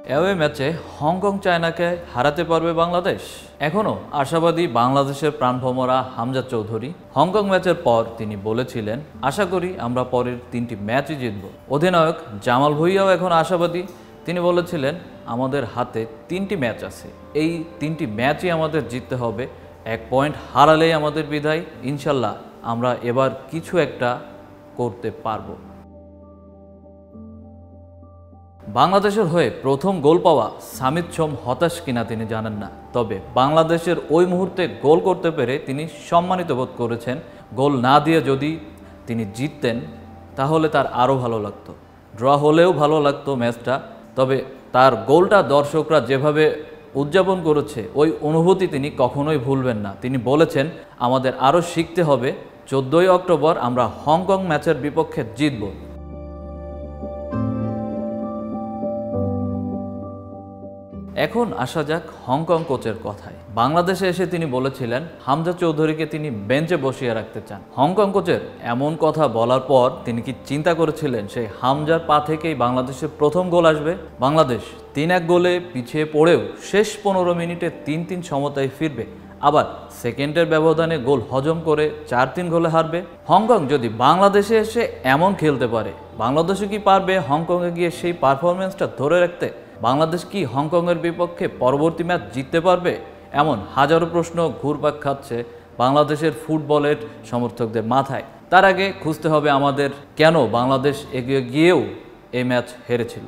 Away ম্যাচে Hong Kong চায়নাকে হারাতে পারবে বাংলাদেশ? এখনও আশাবাদী বাংলাদেশের প্রাণভোমরা হামজা চৌধুরী। হংকং ম্যাচের পর তিনি বলেছিলেন, আশা করি আমরা পরের 3টি ম্যাচই জিতব। অধিনায়ক জামাল ভুঁইয়াও এখন আশাবাদী। তিনি বলেছিলেন, আমাদের হাতে 3টি ম্যাচ আছে, এই 3টি ম্যাচই আমাদের জিততে হবে। 1 পয়েন্ট হারালেই আমাদের বিদায়। ইনশাল্লাহ আমরা এবার কিছু একটা করতে পারবো। বাংলাদেশের হয়ে প্রথম গোল পাওয়া সামিদ সোম হতাশ কিনা তিনি জানেন না, তবে বাংলাদেশের ওই মুহূর্তে গোল করতে পেরে তিনি সম্মানিত বোধ করেছেন। গোল না দিয়ে যদি তিনি জিততেন তাহলে তার আরও ভালো লাগতো, ড্র হলেও ভালো লাগতো ম্যাচটা। তবে তার গোলটা দর্শকরা যেভাবে উদযাপন করেছে ওই অনুভূতি তিনি কখনোই ভুলবেন না। তিনি বলেছেন, আমাদের আরও শিখতে হবে, 14ই অক্টোবর আমরা হংকং ম্যাচের বিপক্ষে জিতব। এখন আসা যাক হংকং কোচের কথায়। বাংলাদেশে এসে তিনি বলেছিলেন হামজা চৌধুরীকে তিনি বেঞ্চে বসিয়ে রাখতে চান। হংকং কোচের এমন কথা বলার পর তিনি কি চিন্তা করেছিলেন সেই হামজার পা থেকেই বাংলাদেশের প্রথম গোল আসবে? বাংলাদেশ 3-1 গোলে পিছিয়ে পড়েও শেষ 15 মিনিটে 3-3 সমতায় ফিরবে, আবার সেকেন্ডের ব্যবধানে গোল হজম করে 4-3 গোলে হারবে। হংকং যদি বাংলাদেশে এসে এমন খেলতে পারে, বাংলাদেশে কি পারবে হংকংয়ে গিয়ে সেই পারফরমেন্সটা ধরে রাখতে? বাংলাদেশ কি হংকংয়ের বিপক্ষে পরবর্তী ম্যাচ জিততে পারবে? এমন হাজারো প্রশ্ন ঘুরপাক খাচ্ছে বাংলাদেশের ফুটবলের সমর্থকদের মাথায়। তার আগে খুঁজতে হবে আমাদের, কেন বাংলাদেশ এগিয়ে গিয়েও এই ম্যাচ হেরেছিল।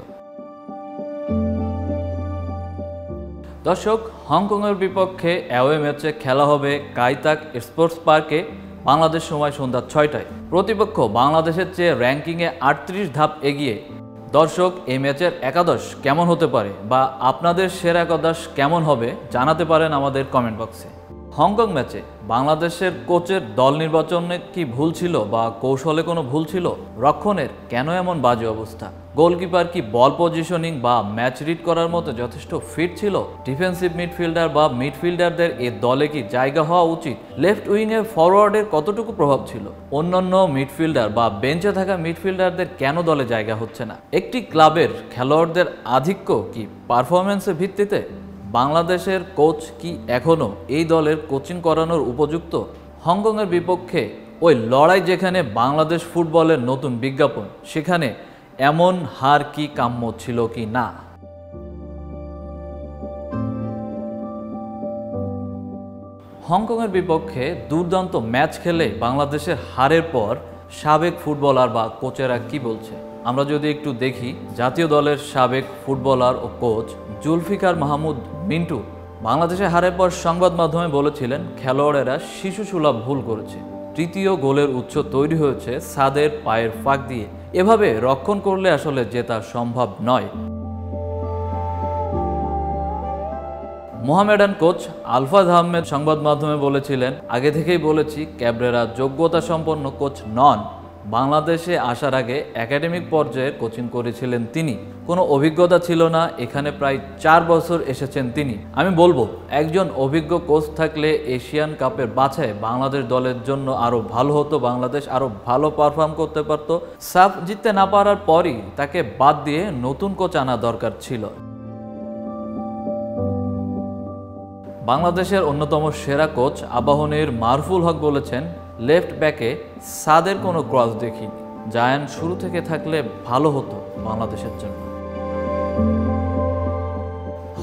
দর্শক, হংকংয়ের বিপক্ষে অ্যাওয়ে ম্যাচে খেলা হবে কাইতাক স্পোর্টস পার্কে, বাংলাদেশ সময় সন্ধ্যা 6টায়। প্রতিপক্ষ বাংলাদেশের চেয়ে র্যাঙ্কিংয়ে 38 ধাপ এগিয়ে। দর্শক, এই ম্যাচের একাদশ কেমন হতে পারে বা আপনাদের সেরা একাদশ কেমন হবে জানাতে পারেন আমাদের কমেন্ট বক্সে। হংকং ম্যাচে বাংলাদেশের কোচের দল নির্বাচনে কি ভুল ছিল বা কৌশলে কোনো ভুল ছিল? রক্ষণের কেন এমন বাজে অবস্থা? গোলকিপার কি বল পজিশনিং বা ম্যাচ রিড করার মতো যথেষ্ট ফিট ছিল? ডিফেন্সিভ মিডফিল্ডার বা মিডফিল্ডারদের এ দলে কি জায়গা হওয়া উচিত? লেফট উইংয়ে ফরওয়ার্ডের কতটুকু প্রভাব ছিল? অন্যান্য মিডফিল্ডার বা বেঞ্চে থাকা মিডফিল্ডারদের কেন দলে জায়গা হচ্ছে না? একটি ক্লাবের খেলোয়াড়দের আধিক্য কি পারফরমেন্সের ভিত্তিতে? বাংলাদেশের কোচ কি এখনও এই দলের কোচিং করানোর উপযুক্ত? হংকংয়ের বিপক্ষে ওই লড়াই যেখানে বাংলাদেশ ফুটবলের নতুন বিজ্ঞাপন, সেখানে এমন হার কি কাম্য ছিল কি না? হংকংয়ের বিপক্ষে দুর্দান্ত ম্যাচ খেলে বাংলাদেশের হারের পর সাবেক ফুটবলার বা কোচেরা কি বলছে আমরা যদি একটু দেখি। জাতীয় দলের সাবেক ফুটবলার ও কোচ জুলফিকার মাহমুদ মিন্টু বাংলাদেশে হারের পর সংবাদ মাধ্যমে বলেছিলেন, খেলোয়াড়েরা শিশুসুলভ ভুল করেছে। তৃতীয় গোলের উৎস তৈরি হয়েছে সাদের পায়ের ফাঁক দিয়ে। এভাবে রক্ষণ করলে আসলে জেতা সম্ভব নয়। মোহামেডান কোচ আলফাজ আহমেদ সংবাদ মাধ্যমে বলেছিলেন, আগে থেকেই বলেছি ক্যাবরেরা যোগ্যতা সম্পন্ন কোচ নন। বাংলাদেশে আসার আগে একাডেমিক পর্যায়ে কোচিং করেছিলেন তিনি, কোনো অভিজ্ঞতা ছিল না। এখানে প্রায় 4 বছর এসেছেন তিনি। আমি বলবো, একজন অভিজ্ঞ কোচ থাকলে এশিয়ান কাপের বাছাই বাংলাদেশ দলের জন্য আরও ভালো হতো, বাংলাদেশ আরও ভালো পারফর্ম করতে পারত। সাফ জিততে না পারার পরই তাকে বাদ দিয়ে নতুন কোচ আনা দরকার ছিল। বাংলাদেশের অন্যতম সেরা কোচ আবাহনীর মারুফুল হক বলেছেন, লেফট ব্যাকে সাদের কোনো ক্রস দেখিনি, জায়ান শুরু থেকে থাকলে ভালো হতো বাংলাদেশের জন্য।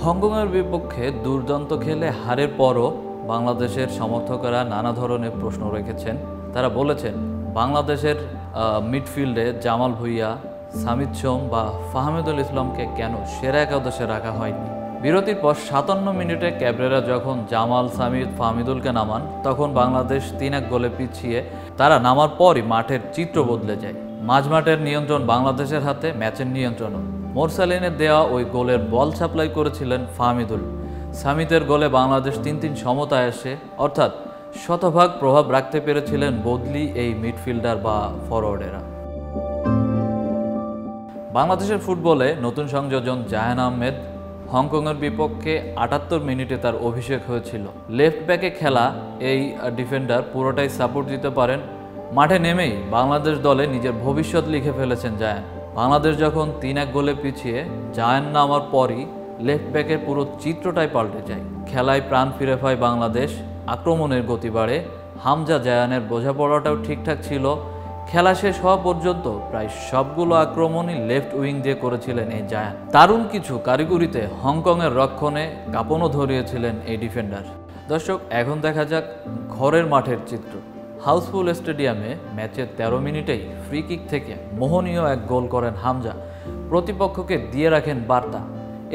হংকংয়ের বিপক্ষে দুর্দান্ত খেলে হারের পরও বাংলাদেশের সমর্থকেরা নানা ধরনের প্রশ্ন রেখেছেন। তারা বলেছেন, বাংলাদেশের মিডফিল্ডে জামাল ভুঁইয়া, সামিদ সোম বা ফাহমিদুল ইসলামকে কেন সেরা একাদশে রাখা হয়নি? বিরতির পর 57 মিনিটে ক্যাবরেরা যখন জামাল, সামিদ, ফাহমিদুলকে নামান, তখন বাংলাদেশ 3-1 গোলে পিছিয়ে। তারা নামার পরই মাঠের চিত্র বদলে যায়। মাঝমাঠের নিয়ন্ত্রণ বাংলাদেশের হাতে, ম্যাচের নিয়ন্ত্রণও। মোরসালিনের দেওয়া ওই গোলের বল সাপ্লাই করেছিলেন ফাহমিদুল। সামিদের গোলে বাংলাদেশ 3-3 সমতায় আসে, অর্থাৎ শতভাগ প্রভাব রাখতে পেরেছিলেন বদলি এই মিডফিল্ডার বা ফরওয়ার্ডেরা। বাংলাদেশের ফুটবলে নতুন সংযোজন জায়ান আহমেদ। হংকংয়ের বিপক্ষে 78 মিনিটে তার অভিষেক হয়েছিল। লেফট ব্যাকে খেলা এই ডিফেন্ডার পুরোটাই সাপোর্ট দিতে পারেন। মাঠে নেমেই বাংলাদেশ দলে নিজের ভবিষ্যৎ লিখে ফেলেছেন জায়ান। বাংলাদেশ যখন 3-1 গোলে পিছিয়ে জায়ান্ট নামার পরই লেফট ব্যাকের পুরো চিত্রটাই পাল্টে যায়। খেলায় প্রাণ ফিরে পায় বাংলাদেশ, আক্রমণের গতি বাড়ে, হামজা জায়ানের বোঝাপড়াটাও ঠিকঠাক ছিল। খেলা শেষ হওয়া পর্যন্ত প্রায় সবগুলো আক্রমণই লেফট উইং দিয়ে করেছিলেন এই জায়ান। দারুণ কিছু কারিগরিতে হংকংয়ের রক্ষণে কাঁপনও ধরিয়েছিলেন এই ডিফেন্ডার। দর্শক, এখন দেখা যাক ঘরের মাঠের চিত্র। হাউসফুল স্টেডিয়ামে ম্যাচের 13 মিনিটেই ফ্রি কিক থেকে মোহনীয় এক গোল করেন হামজা, প্রতিপক্ষকে দিয়ে রাখেন বার্তা।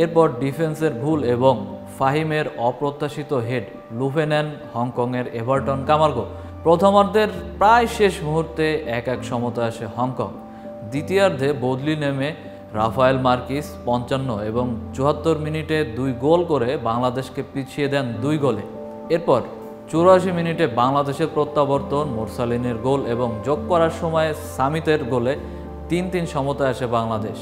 এরপর ডিফেন্সের ভুল এবং ফাহিমের অপ্রত্যাশিত হেড লুফে নেন হংকংয়ের এভারটন কামার্গো। প্রথমার্ধের প্রায় শেষ মুহূর্তে 1-1 সমতা আসে হংকং। দ্বিতীয়ার্ধে বদলি নেমে রাফায়েল মার্কিস 55 এবং 74 মিনিটে 2 গোল করে বাংলাদেশকে পিছিয়ে দেন 2 গোলে। এরপর 84 মিনিটে বাংলাদেশের প্রত্যাবর্তন, মোরসালিনের গোল এবং যোগ করার সময় সামিতের গোলে 3-3 সমতা আসে বাংলাদেশ।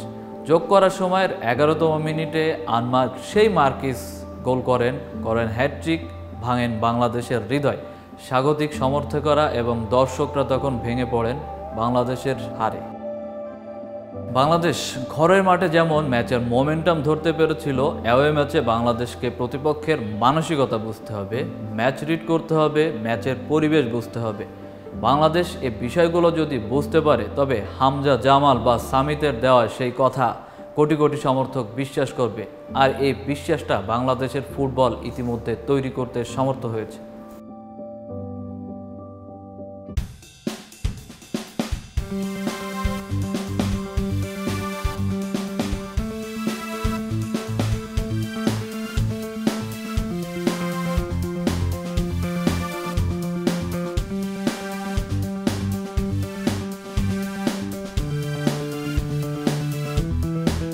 যোগ করার সময়ের 11তম মিনিটে আনমার্ক সেই মার্কিস গোল করেন হ্যাটট্রিক, ভাঙেন বাংলাদেশের হৃদয়। স্বাগতিক সমর্থকরা এবং দর্শকরা তখন ভেঙে পড়েন বাংলাদেশের হারে। বাংলাদেশ ঘরের মাঠে যেমন ম্যাচের মোমেন্টাম ধরতে পেরেছিল, অ্যাওয়ে ম্যাচে বাংলাদেশকে প্রতিপক্ষের মানসিকতা বুঝতে হবে, ম্যাচ রিড করতে হবে, ম্যাচের পরিবেশ বুঝতে হবে। বাংলাদেশ এই বিষয়গুলো যদি বুঝতে পারে তবে হামজা, জামাল বা সামিতের দেওয়া সেই কথা কোটি কোটি সমর্থক বিশ্বাস করবে। আর এই বিশ্বাসটা বাংলাদেশের ফুটবল ইতিমধ্যে তৈরি করতে সমর্থ হয়েছে।